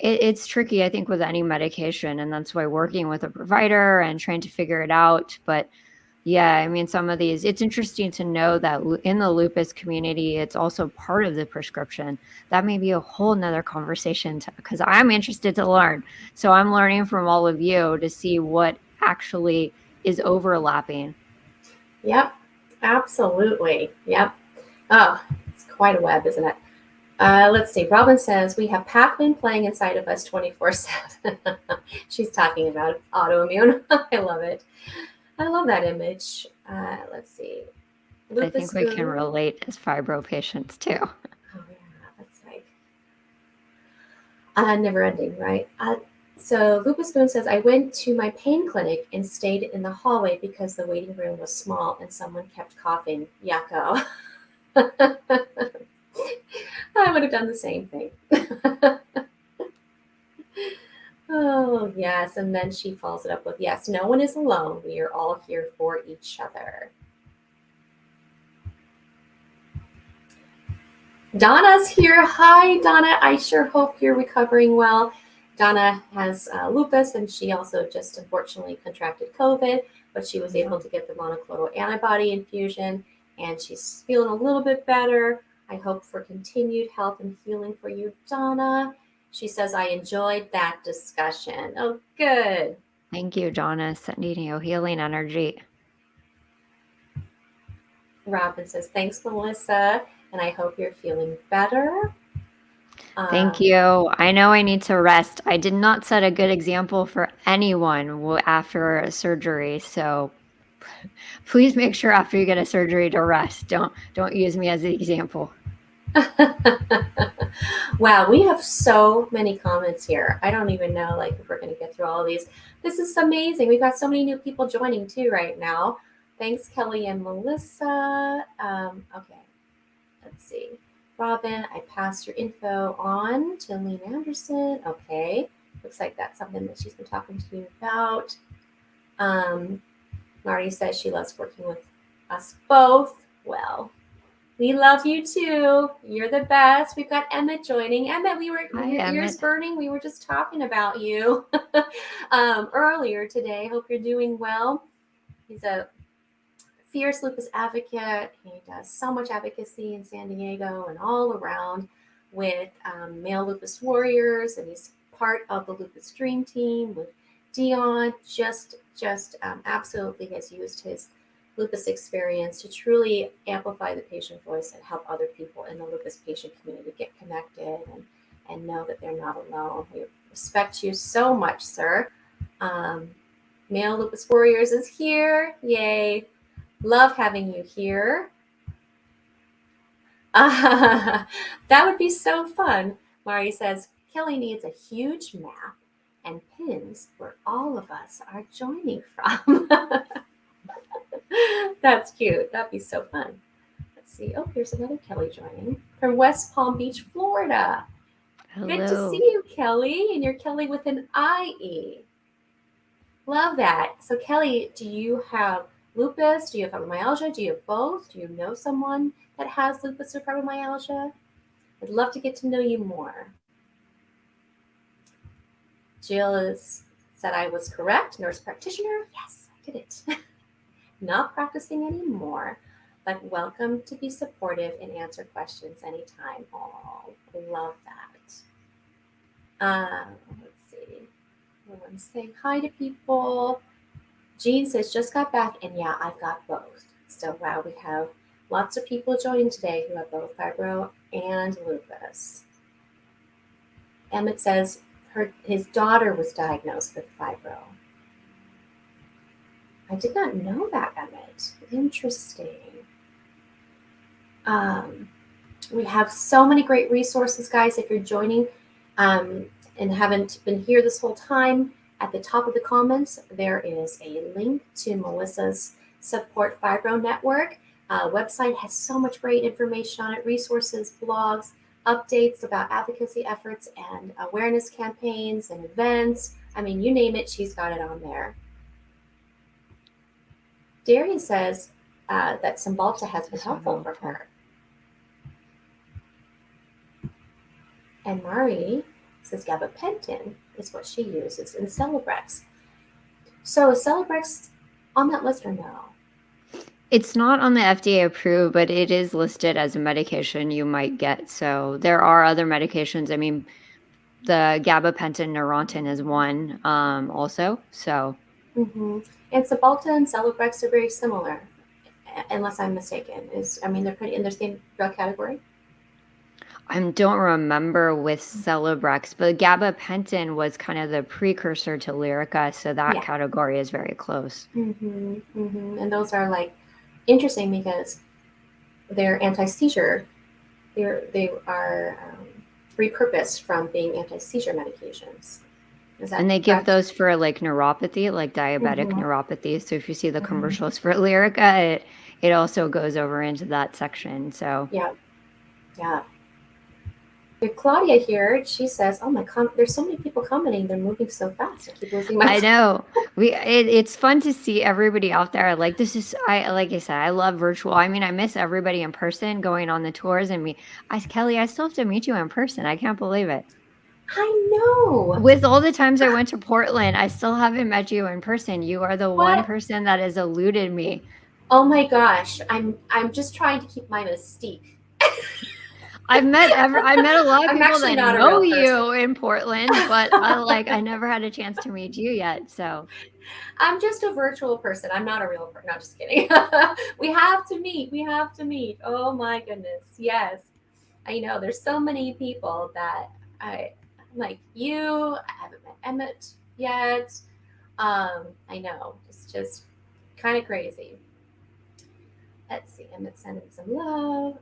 it's tricky, I think, with any medication. And that's why working with a provider and trying to figure it out. But yeah, I mean, some of these, it's interesting to know that in the lupus community, it's also part of the prescription. That may be a whole nother conversation because I'm interested to learn. So I'm learning from all of you to see what actually is overlapping. yep, absolutely. Yep. Oh, it's quite a web, isn't it? Let's see. Robin says we have Pac-Man playing inside of us 24/7. She's talking about autoimmune. I love it. I love that image. Let's see. I Lupus think we can Spoon. relate as fibro patients too. Oh yeah, that's like never ending, right? So Lupus Spoon says I went to my pain clinic and stayed in the hallway because the waiting room was small and someone kept coughing. Yucko. I would have done the same thing. Oh, yes. And then she follows it up with, yes, no one is alone. We are all here for each other. Donna's here. Hi, Donna. I sure hope you're recovering well. Donna has lupus, and she also just unfortunately contracted COVID, but she was able to get the monoclonal antibody infusion, and she's feeling a little bit better. I hope for continued health and healing for you, Donna. She says, I enjoyed that discussion. Oh, good. Thank you, Jonna. Sending you healing energy. Robin says, thanks, Melissa. And I hope you're feeling better. Thank you. I know I need to rest. I did not set a good example for anyone after a surgery, so please make sure after you get a surgery to rest. Don't use me as an example. Wow, we have so many comments here. I don't even know like if we're going to get through all of these. This is amazing. We've got so many new people joining too right now. Thanks, Kelly and Melissa. Okay, let's see. Robin, I passed your info on to Lean Anderson. Okay, looks like that's something that she's been talking to you about. Marty says she loves working with us both. Well, we love you too. You're the best. We've got Emmett joining. Emmett, your ears burning. We were just talking about you earlier today. Hope you're doing well. He's a fierce lupus advocate. He does so much advocacy in San Diego and all around with male lupus warriors, and he's part of the Lupus Dream Team with Dion. Just absolutely has used his lupus experience to truly amplify the patient voice and help other people in the lupus patient community get connected and know that they're not alone. We respect you so much, sir. Male Lupus Warriors is here. Yay. Love having you here. That would be so fun. Mari says, Kelly needs a huge map and pins where all of us are joining from. That's cute. That'd be so fun. Let's see. Oh, here's another Kelly joining from West Palm Beach, Florida. Hello. Good to see you, Kelly. And you're Kelly with an IE. Love that. So, Kelly, do you have lupus? Do you have fibromyalgia? Do you have both? Do you know someone that has lupus or fibromyalgia? I'd love to get to know you more. Jill said I was correct. Nurse practitioner. Yes, I did it. Not practicing anymore, but welcome to be supportive and answer questions anytime. Oh, love that. Let's see. Everyone's saying hi to people. Jean says, just got back, and yeah, I've got both. So, wow, we have lots of people joining today who have both fibro and lupus. Emmett says his daughter was diagnosed with fibro. I did not know that, Emmett. Interesting. We have so many great resources, guys. If you're joining and haven't been here this whole time, at the top of the comments, there is a link to Melissa's Support Fibro Network. Website has so much great information on it, resources, blogs, updates about advocacy efforts and awareness campaigns and events. I mean, you name it, she's got it on there. Darian says that Cymbalta has been helpful for her. And Mari says gabapentin is what she uses in Celebrex. So is Celebrex on that list or no? It's not on the FDA approved, but it is listed as a medication you might get. So there are other medications. I mean, the gabapentin Neurontin is one also. So. Mm-hmm. And Cymbalta and Celebrex are very similar, unless I'm mistaken. They're pretty in the same drug category. I don't remember with Celebrex, but gabapentin was kind of the precursor to Lyrica, so that category is very close. Mm-hmm, mm-hmm. And those are like interesting because they're anti-seizure. They are repurposed from being anti-seizure medications. And they give those for like neuropathy, like diabetic neuropathy. So if you see the commercials for Lyrica, it also goes over into that section. So yeah. With Claudia here, she says, "Oh my God, there's so many people commenting. They're moving so fast. I keep losing my." I know. It's fun to see everybody out there. Like like I said, I love virtual. I mean, I miss everybody in person going on the tours and Kelly, I still have to meet you in person. I can't believe it. I know. With all the times I went to Portland, I still haven't met you in person. You are the one person that has eluded me. Oh my gosh, I'm just trying to keep my mystique. I met a lot of I'm people actually that not a know real person. you in Portland, but I never had a chance to meet you yet. So I'm just a virtual person. I'm not a real person. No, just kidding. We have to meet. We have to meet. Oh my goodness. Yes. I know there's so many people that I'm like you. I haven't met Emmett yet. I know. It's just kind of crazy. Let's see. Emmett sending some love.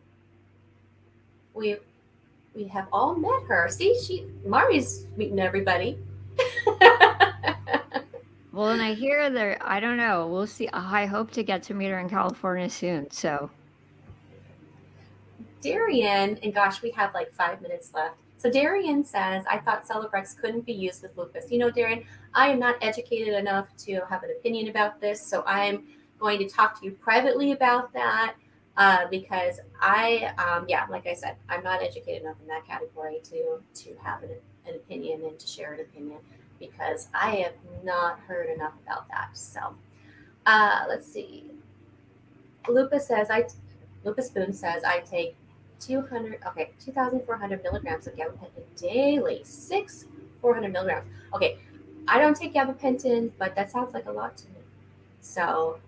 We we have all met her. See, Mari's meeting everybody. well, and I hear there. I don't know. We'll see. I hope to get to meet her in California soon. So Darian, and gosh, we have like 5 minutes left. So Darian says, I thought Celebrex couldn't be used with lupus. You know, Darian, I am not educated enough to have an opinion about this, so I'm going to talk to you privately about that because yeah, like I said, I'm not educated enough in that category to have an opinion and to share an opinion because I have not heard enough about that. So let's see. Lupus says I Lupus Spoon says I take 2,400 milligrams of gabapentin daily. 400 milligrams. Okay, I don't take gabapentin, but that sounds like a lot to me. So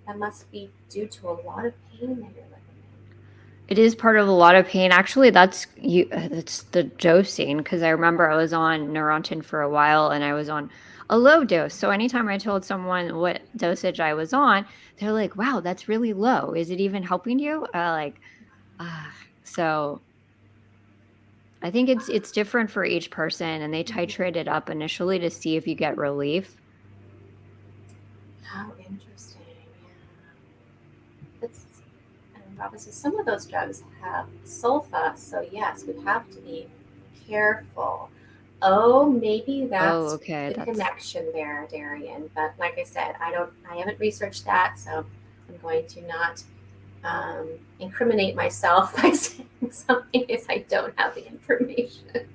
that must be due to a lot of pain that you're living it is part of a lot of pain. Actually, that's you. That's the dosing because I remember I was on Neurontin for a while and I was on a low dose. So anytime I told someone what dosage I was on, they're like, "Wow, that's really low. Is it even helping you?" Ah. So I think it's different for each person, and they in. titrate it up initially to see if you get relief. How interesting. Yeah. And Robin says some of those drugs have sulfa, so yes, we have to be careful. Oh, maybe Oh, that's okay. the That's connection there, Darian. But like I said, I haven't researched that, so I'm going to not incriminate myself by saying something if I don't have the information.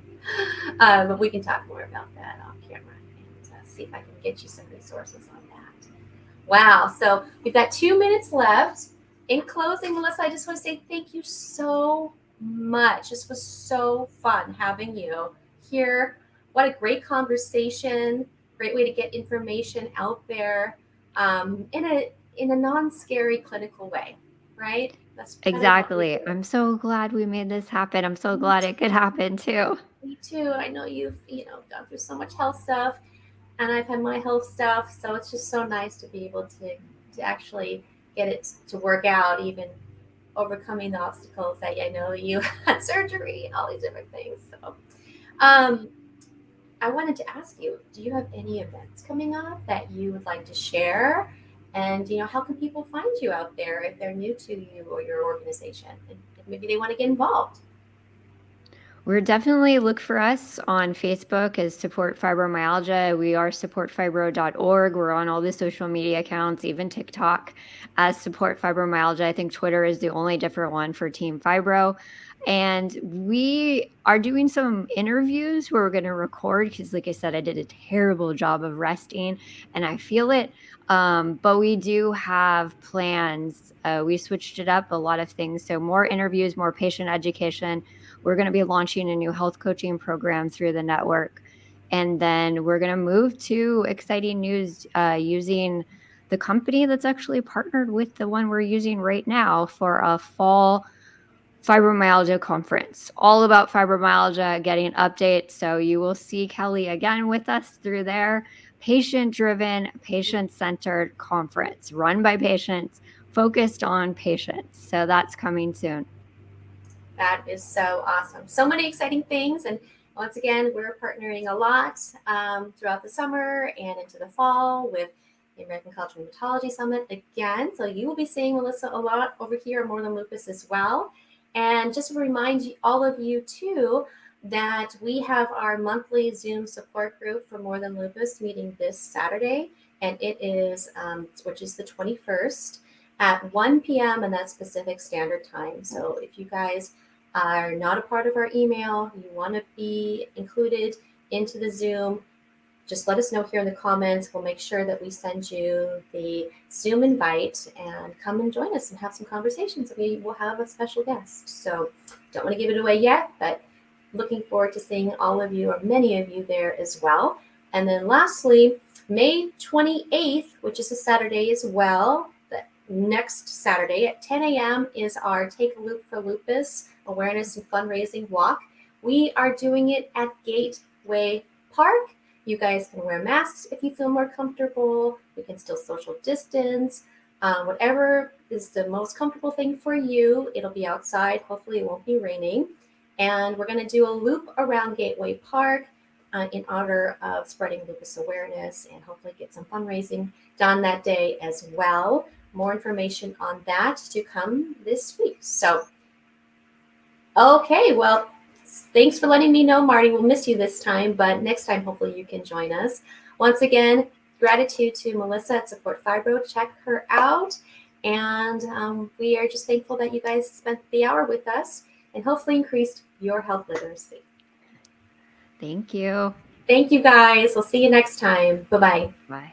But we can talk more about that off camera and see if I can get you some resources on that. Wow. So we've got 2 minutes left. In closing, Melissa, I just want to say thank you so much. This was so fun having you here. What a great conversation. Great way to get information out there in a non-scary clinical way, right? That's kind of what we exactly. do. I'm so glad we made this happen. I'm so Me glad it could happen too. Me too. I know you've gone through so much health stuff, and I've had my health stuff, so it's just so nice to be able to actually get it to work out, even overcoming the obstacles that I know you had surgery and all these different things. So, um, I wanted to ask you, do you have any events coming up that you would like to share? And how can people find you out there if they're new to you or your organization, and if maybe they want to get involved? We're definitely look for us on Facebook as Support Fibromyalgia. We are supportfibro.org. We're on all the social media accounts, even TikTok as Support Fibromyalgia. I think Twitter is the only different one for Team Fibro. And we are doing some interviews where we're going to record because, like I said, I did a terrible job of resting and I feel it. But we do have plans. We switched it up a lot of things. So, more interviews, more patient education. We're going to be launching a new health coaching program through the network. And then we're going to move to exciting news using the company that's actually partnered with the one we're using right now for a fall fibromyalgia conference, all about fibromyalgia, getting updates. So you will see Kelly again with us through their patient driven, patient centered conference run by patients, focused on patients. So that's coming soon. That is so awesome. So many exciting things. And once again, we're partnering a lot throughout the summer and into the fall with the American College of Rheumatology Summit again. So you will be seeing Melissa a lot over here at More Than Lupus as well. And just to remind all of you, too, that we have our monthly Zoom support group for More Than Lupus meeting this Saturday. And it is, which is the 21st at 1 p.m. and that's Pacific Standard Time. So if you guys are not a part of our email, you want to be included into the Zoom, just let us know here in the comments. We'll make sure that we send you the Zoom invite and come and join us and have some conversations. We will have a special guest. So don't want to give it away yet, but looking forward to seeing all of you or many of you there as well. And then lastly, May 28th, which is a Saturday as well, the next Saturday at 10 a.m. is our Take a Loop for Lupus awareness and fundraising walk. We are doing it at Gateway Park. You guys can wear masks if you feel more comfortable. We can still social distance. Whatever is the most comfortable thing for you. It'll be outside. Hopefully it won't be raining. And we're going to do a loop around Gateway Park in honor of spreading lupus awareness and hopefully get some fundraising done that day as well. More information on that to come this week. So, okay, well, thanks for letting me know, Marty. We'll miss you this time, but next time, hopefully you can join us. Once again, gratitude to Melissa at Support Fibro. Check her out. And we are just thankful that you guys spent the hour with us and hopefully increased your health literacy. Thank you. Thank you, guys. We'll see you next time. Bye-bye. Bye.